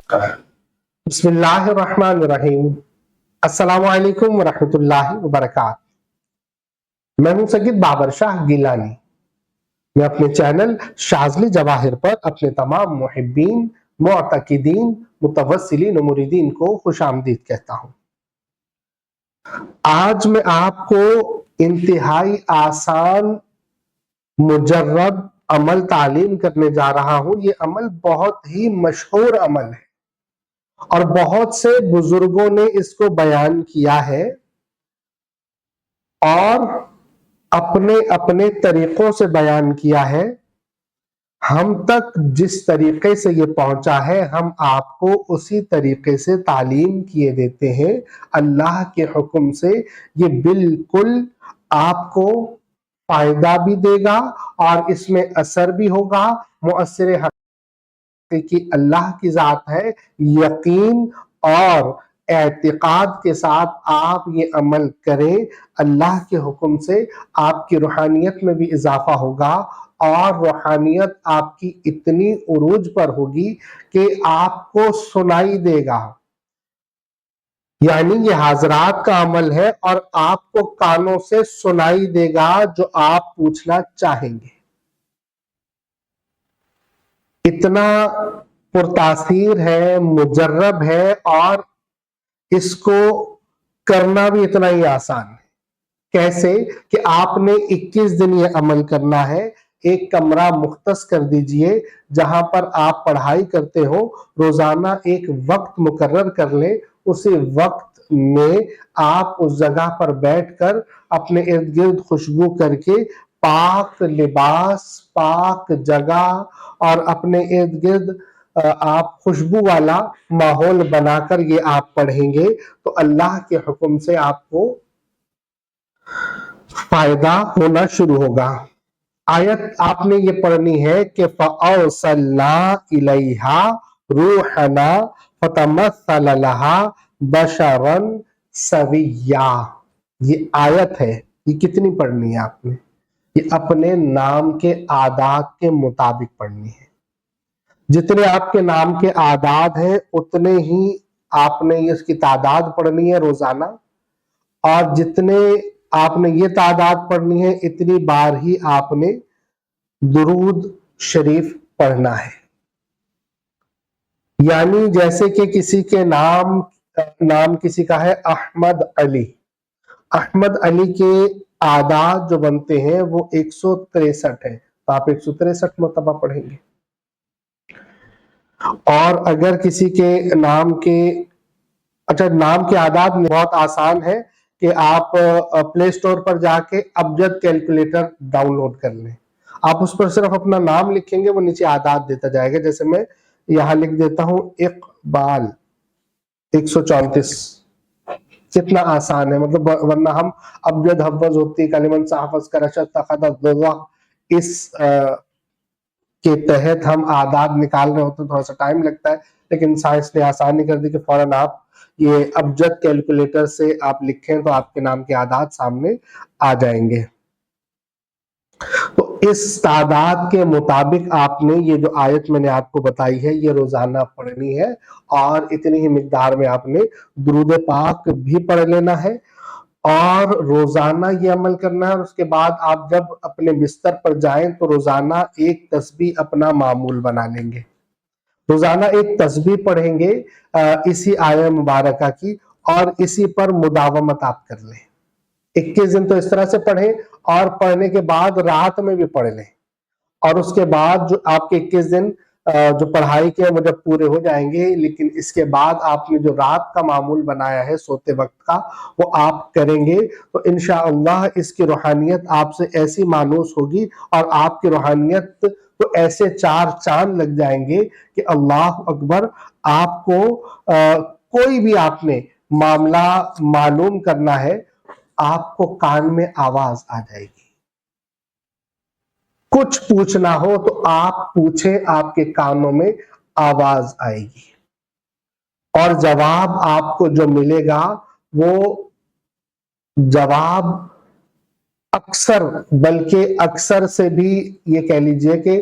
بسم اللہ الرحمن الرحیم۔ السلام علیکم ورحمۃ اللہ وبرکاتہ۔ میں ہوں سید بابر شاہ گیلانی۔ میں اپنے چینل شاذلی جواہر پر اپنے تمام محبین، معتقدین، متوسلین و مریدین کو خوش آمدید کہتا ہوں۔ آج میں آپ کو انتہائی آسان مجرب عمل تعلیم کرنے جا رہا ہوں۔ یہ عمل بہت ہی مشہور عمل ہے اور بہت سے بزرگوں نے اس کو بیان کیا ہے اور اپنے اپنے طریقوں سے بیان کیا ہے۔ ہم تک جس طریقے سے یہ پہنچا ہے ہم آپ کو اسی طریقے سے تعلیم کیے دیتے ہیں۔ اللہ کے حکم سے یہ بالکل آپ کو فائدہ بھی دے گا اور اس میں اثر بھی ہوگا۔ مؤثر کہ اللہ کی ذات ہے، یقین اور اعتقاد کے ساتھ آپ یہ عمل کریں، اللہ کے حکم سے آپ کی روحانیت میں بھی اضافہ ہوگا اور روحانیت آپ کی اتنی عروج پر ہوگی کہ آپ کو سنائی دے گا۔ یعنی یہ حضرات کا عمل ہے اور آپ کو کانوں سے سنائی دے گا جو آپ پوچھنا چاہیں گے۔ اتنا پرتاثیر ہے، مجرب ہے اور اس کو کرنا بھی اتنا ہی آسان ہے۔ کیسے کہ آپ نے 21 دن یہ عمل کرنا ہے۔ ایک کمرہ مختص کر دیجئے جہاں پر آپ پڑھائی کرتے ہو، روزانہ ایک وقت مقرر کر لیں، اسی وقت میں آپ اس جگہ پر بیٹھ کر اپنے ارد گرد خوشبو کر کے پاک لباس، پاک جگہ اور اپنے ارد گرد آپ خوشبو والا ماحول بنا کر یہ آپ پڑھیں گے تو اللہ کے حکم سے آپ کو فائدہ ہونا شروع ہوگا۔ آیت آپ نے یہ پڑھنی ہے کہ فَأَوْصَلْنَا إِلَيْهَا رُوحَنَا فَتَمَثَّلَ لَهَا بَشَرًا سَوِيًّا۔ یہ آیت ہے، یہ کتنی پڑھنی ہے آپ نے؟ یہ اپنے نام کے اعداد کے مطابق پڑھنی ہے۔ جتنے آپ کے نام کے اعداد ہیں اتنے ہی آپ نے اس کی تعداد پڑھنی ہے روزانہ، اور جتنے آپ نے یہ تعداد پڑھنی ہے اتنی بار ہی آپ نے درود شریف پڑھنا ہے۔ یعنی جیسے کہ کسی کے نام کسی کا ہے احمد علی، احمد علی کے اعداد جو بنتے ہیں وہ 163 ہیں، تو آپ 163 مرتبہ پڑھیں گے۔ اور اگر کسی کے نام کے نام کے اعداد بہت آسان ہے کہ آپ پلے سٹور پر جا کے ابجد کیلکولیٹر ڈاؤن لوڈ کر لیں۔ آپ اس پر صرف اپنا نام لکھیں گے، وہ نیچے اعداد دیتا جائے گا۔ جیسے میں یہاں لکھ دیتا ہوں اقبال 134۔ کتنا آسان ہے، مطلب ورنہ ہم ابجد حفظ ہوتی کلمن سے حفظ کر اشد تخد اس کے تحت ہم اعداد نکال رہے ہوتے ہیں، تھوڑا سا ٹائم لگتا ہے، لیکن سائنس نے آسانی کر دی کہ فوراً آپ یہ ابجد کیلکولیٹر سے آپ لکھیں تو آپ کے نام کے اعداد سامنے آ جائیں گے۔ تو اس تعداد کے مطابق آپ نے یہ جو آیت میں نے آپ کو بتائی ہے یہ روزانہ پڑھنی ہے، اور اتنی ہی مقدار میں آپ نے درود پاک بھی پڑھ لینا ہے اور روزانہ یہ عمل کرنا ہے۔ اور اس کے بعد آپ جب اپنے بستر پر جائیں تو روزانہ ایک تسبیح اپنا معمول بنا لیں گے۔ روزانہ ایک تسبیح پڑھیں گے اسی آیہ مبارکہ کی، اور اسی پر مداومت آپ کر لیں۔ 21 دن تو اس طرح سے پڑھیں، اور پڑھنے کے بعد رات میں بھی پڑھ لیں، اور اس کے بعد جو آپ کے 21 دن جو پڑھائی کے وہ جب پورے ہو جائیں گے، لیکن اس کے بعد آپ نے جو رات کا معمول بنایا ہے سوتے وقت کا وہ آپ کریں گے تو انشاءاللہ اس کی روحانیت آپ سے ایسی مانوس ہوگی اور آپ کی روحانیت تو ایسے 4 چاند لگ جائیں گے کہ اللہ اکبر۔ آپ کو کوئی بھی آپ نے معاملہ معلوم کرنا ہے، آپ کو کان میں آواز آ جائے گی۔ کچھ پوچھنا ہو تو آپ پوچھیں، آپ کے کانوں میں آواز آئے گی، اور جواب آپ کو جو ملے گا وہ جواب اکثر، بلکہ اکثر سے بھی یہ کہہ لیجئے کہ